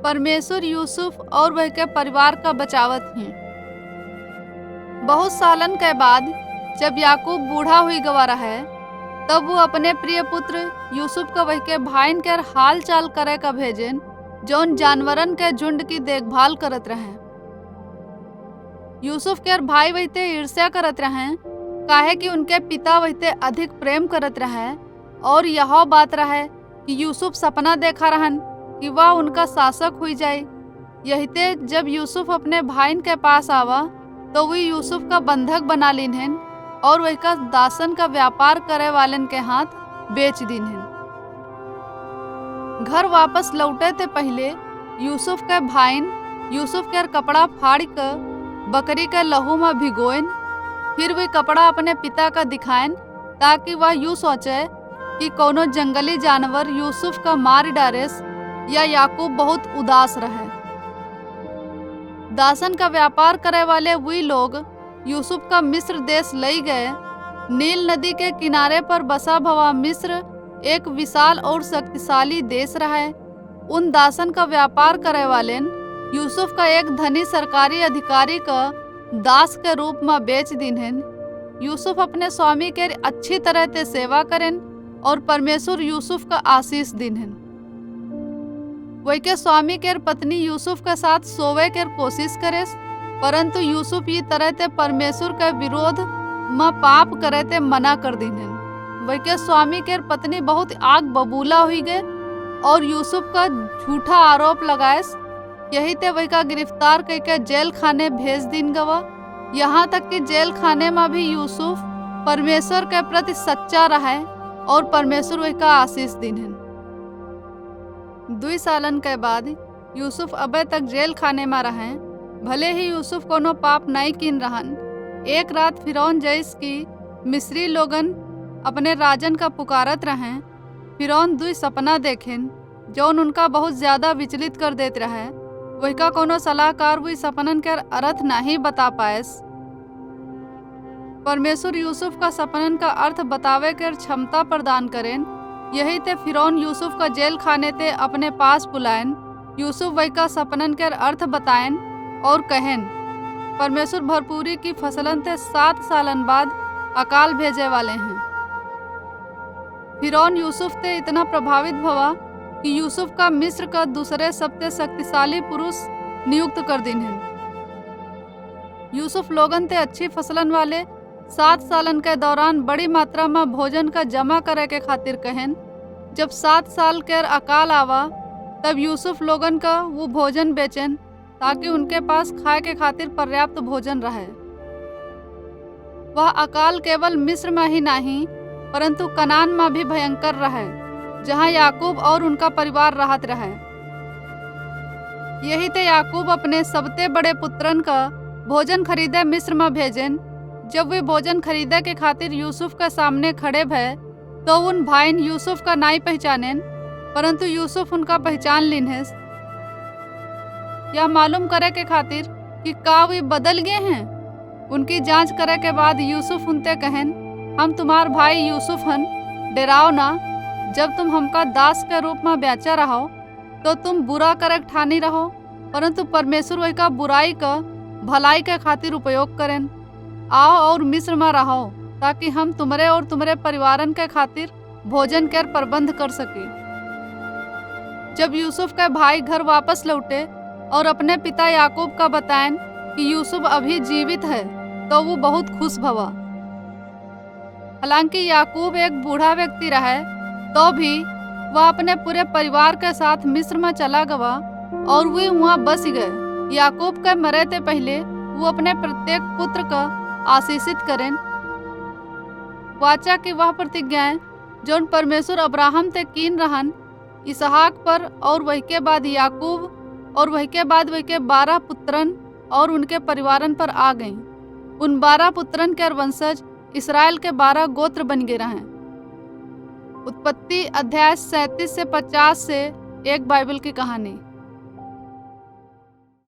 परमेश्वर यूसुफ और वह के परिवार का बचावत ही। बहुत सालन के बाद जब याकूब बूढ़ा हुई गवा रहे, तब वो अपने प्रिय पुत्र यूसुफ का वह के भाईन के हाल चाल करे का भेजन, जौन जानवरन के झुंड की देखभाल करत रहे। यूसुफ के भाई वहीते ईर्ष्या करत रहे, काहे कि उनके पिता वहीते अधिक प्रेम करत रहे, और यह बात रहे कि यूसुफ सपना देखा रहन कि वह उनका शासक हुई जाए। यहीते जब यूसुफ अपने भाईन के पास आवा, तो वे यूसुफ का बंधक बना लिन्हन और वह का दासन का व्यापार करे वालन के हाथ बेच दिन्हन। घर वापस लौटे ते पहले यूसुफ के भाईन यूसुफ के कपड़ा फाड़ कर बकरी के लहू में भिगोइन, फिर वे कपड़ा अपने पिता का दिखाएन, ताकि वह यूं सोचे कि कोनो जंगली जानवर यूसुफ का मार डारेस या याकूब बहुत उदास रहे। दासन का व्यापार करे वाले वे लोग यूसुफ का मिस्र देश ले गए। नील नदी के किनारे पर बसा भवा मिस्र एक विशाल और शक्तिशाली देश रहे। उन दासन का व्यापार करे वाले यूसुफ का एक धनी सरकारी अधिकारी का दास के रूप में बेच दिन्हन। यूसुफ अपने स्वामी के अच्छी तरह से सेवा करें और परमेश्वर यूसुफ का आशीष दिन्हन। वही के स्वामी के पत्नी यूसुफ के साथ सोवे के कोशिश करे, परंतु यूसुफ ये तरह ते परमेश्वर के विरोध में पाप करे ते मना कर दिन्हन। वही के स्वामी के पत्नी बहुत आग बबूला हुई गए और यूसुफ का झूठा आरोप लगाए। यही ते वही का गिरफ्तार करके जेल खाने भेज दिन गवा। यहाँ तक कि जेल खाने में भी यूसुफ परमेश्वर के प्रति सच्चा रहे और परमेश्वर वही का आशीष दिन्हन। 2 सालन के बाद यूसुफ अबे तक जेल खाने में रहे। भले ही यूसुफ कोनो पाप नहीं किन रहन। एक रात फिरौन जैस की मिस्री लोगन अपने राजन का पुकारत रहें। फिरौन 2 सपना देखें, जौन उनका बहुत ज्यादा विचलित कर देते रहे। वही का कोनो सलाहकार वही सपनन के अर्थ नहीं बता पाएस। परमेश्वर यूसुफ का सपनन का अर्थ बतावे के क्षमता प्रदान करें। यही ते फिरौन यूसुफ का जेल खाने ते अपने पास बुलाएन। यूसुफ वही का सपनन के अर्थ बताएन और कहें, परमेश्वर भरपूरी की फसलन ते 7 सालन बाद अकाल भेजे वाले हैं। फिरौन यूसुफ ते इतना प्रभावित भवा कि यूसुफ का मिस्र का दूसरे सबसे शक्तिशाली पुरुष नियुक्त कर दिन्हन। यूसुफ लोगन ते अच्छी फसलन वाले 7 सालन के दौरान बड़ी मात्रा में भोजन का जमा करे के खातिर कहन। जब 7 साल के अकाल आवा, तब यूसुफ लोगन का वो भोजन बेचन, ताकि उनके पास खाए के खातिर पर्याप्त भोजन रहे। वह अकाल केवल मिस्र में ही नहीं, परंतु कनान में भी भयंकर रहे, जहाँ याकूब और उनका परिवार रहत रहे। यही ते याकूब अपने सबसे बड़े पुत्रन का भोजन खरीदे मिस्र में भेजन। जब वे भोजन खरीदे के खातिर यूसुफ के सामने खड़े भय, तो उन भाईन यूसुफ का नहीं पहचानेन, परंतु यूसुफ उनका पहचान लिन्हेस। यह मालूम करे के खातिर कि का वे बदल गए हैं। उनकी जांच करे के बाद यूसुफ उनते कहन, हम तुम्हार भाई यूसुफ हन, डराओ ना। जब तुम हमका दास के रूप में बेचा रहो, तो तुम बुरा करे ठानी रहो, परंतु परमेश्वर वही का बुराई का भलाई के खातिर उपयोग करें। आओ और मिस्र में रहो, ताकि हम तुम्हारे और तुम्हारे परिवारन के खातिर भोजन के प्रबंध कर सके। जब यूसुफ के भाई घर वापस लौटे और अपने पिता याकूब का बताएं कि यूसुफ अभी जीवित है, तो वो बहुत खुश भवा। हालांकि याकूब एक बूढ़ा व्यक्ति रहे, तो भी वह अपने पूरे परिवार के साथ मिस्र में चला गया और वे वहाँ बस गए। याकूब के मरे से पहले वो अपने प्रत्येक पुत्र का आशीषित करें। वाचा की वह प्रतिज्ञाएं जौन परमेश्वर अब्राहम ते कीन रहन, इसहाक पर और वही के बाद याकूब और वही के बाद वही के 12 पुत्रन और उनके परिवारन पर आ गईं। उन 12 पुत्रन के वंशज इसराइल के 12 गोत्र बन गए रहे। उत्पत्ति अध्याय 37 से 50 से एक बाइबल की कहानी।